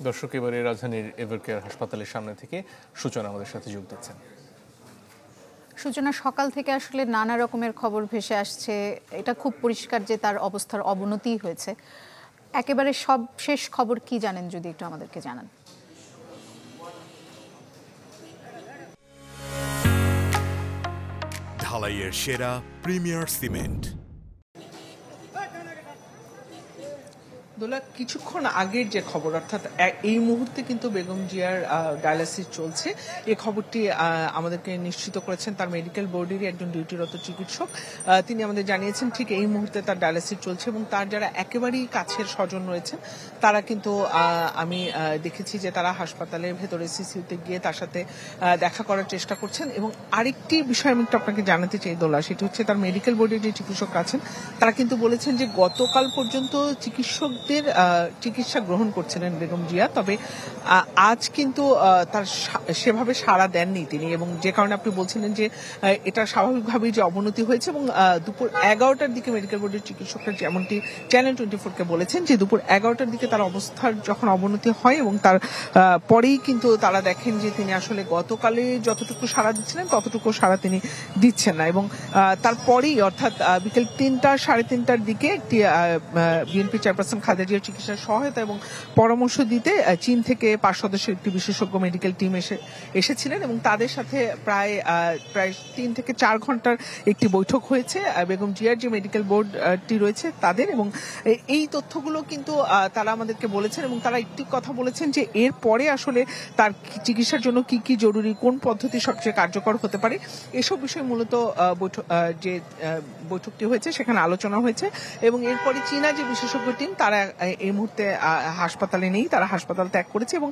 দর্শক এবারে রাজধানীর এভারকেয়ার হাসপাতালের সামনে থেকে সূচনা আমাদের সাথে যোগ দিচ্ছেন। সূচনা, সকাল থেকে আসলে নানা রকমের খবর ভেসে আসছে, এটা খুব পরিষ্কার যে তার অবস্থার অবনতি হয়েছে। একেবারে সব শেষ খবর কি জানেন যদি একটু আমাদেরকে জানান। ঢালাইয়ের সেরা প্রিমিয়ার সিমেন্ট। দোলা, কিছুক্ষণ আগের যে খবর, অর্থাৎ এই মুহূর্তে কিন্তু বেগম জিয়ার ডায়ালিসিস চলছে, এই খবরটি আমাদেরকে নিশ্চিত করেছেন তার মেডিকেল বোর্ডেরই একজন ডিউটিরত চিকিৎসক। তিনি আমাদের জানিয়েছেন ঠিক এই মুহূর্তে তার ডায়ালিসিস চলছে এবং তার যারা একেবারেই কাছের স্বজন রয়েছেন তারা কিন্তু আমি দেখেছি যে তারা হাসপাতালের ভেতরে সিসিউতে গিয়ে তার সাথে দেখা করার চেষ্টা করছেন। এবং আরেকটি বিষয় আমি একটু আপনাকে জানাতে চাই দোলা, সেটি হচ্ছে তার মেডিকেল বোর্ডের যে চিকিৎসক আছেন তারা কিন্তু বলেছেন যে গতকাল পর্যন্ত চিকিৎসকদের চিকিৎসা গ্রহণ করছিলেন বেগম জিয়া, তবে আজ কিন্তু তার সেভাবে সাড়া দেননি তিনি, এবং যে কারণে আপনি বলছিলেন যে এটা স্বাভাবিকভাবেই যে অবনতি হয়েছে। এবং দুপুর 11টার দিকে মেডিকেল বোর্ডের চিকিৎসকরা যেমনটি চ্যানেল 24-কে বলেছেন যে দুপুর 11টার দিকে তার অবস্থার যখন অবনতি হয় এবং তার পরেই কিন্তু তারা দেখেন যে তিনি আসলে গতকালে যতটুকু সাড়া দিচ্ছিলেন ততটুকু সাড়া তিনি দিচ্ছেন না। এবং তারপরেই অর্থাৎ বিকেল 3টা সাড়ে 3টার দিকে একটি বিএনপি চেয়ারপারসন খালেদা জিয়ার চিকিৎসার সহায়তা এবং পরামর্শ দিতে চীন থেকে 5 সদস্যের একটি বিশেষজ্ঞ মেডিকেল টিম এসেছিলেন এবং তাদের সাথে প্রায় 3 থেকে 4 ঘন্টার একটি বৈঠক হয়েছে বেগম জিয়ার যে মেডিকেল বোর্ডটি রয়েছে তাদের। এবং এই তথ্যগুলো কিন্তু তারা আমাদেরকে বলেছেন এবং তারা একটি কথা বলেছেন যে এর পরে আসলে তার চিকিৎসার জন্য কি কি জরুরি, কোন পদ্ধতি সবচেয়ে কার্যকর হতে পারে, এসব বিষয়ে মূলত যে বৈঠকটি হয়েছে সেখানে আলোচনা হয়েছে। এবং এরপরে চীনা যে বিশেষজ্ঞ টিম তারা এই মুহূর্তে হাসপাতালে নেই, তারা হাসপাতাল ত্যাগ করেছে এবং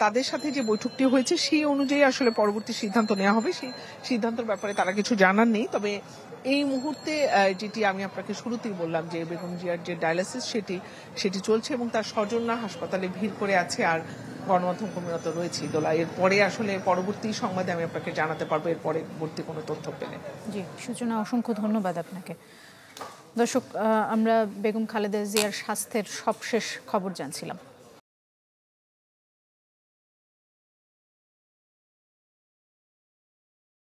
তাদের সাথে যে বৈঠকটি হয়েছে সেই অনুযায়ী আসলে পরবর্তী সিদ্ধান্ত নেওয়া হবে। সেই সিদ্ধান্তের ব্যাপারে তারা কিছু জানার নেই। তবে এই মুহূর্তে যেটি আমি আপনাকে শুরুতেই বললাম যে বেগম জিয়ার যে ডায়ালিসিস সেটি চলছে এবং তার স্বজনরা হাসপাতালে ভিড় করে আছে আর গণমাধ্যম কর্মীরা তো রয়েছেই দোলা। এরপরে আসলে পরবর্তী সংবাদে আমি আপনাকে জানাতে পারবো এর পরবর্তী কোনো তথ্য পেলে। জি, সূচনা, অসংখ্য ধন্যবাদ আপনাকে। দর্শক, আমরা বেগম খালেদা জিয়ার স্বাস্থ্যের সবশেষ খবর জানছিলাম।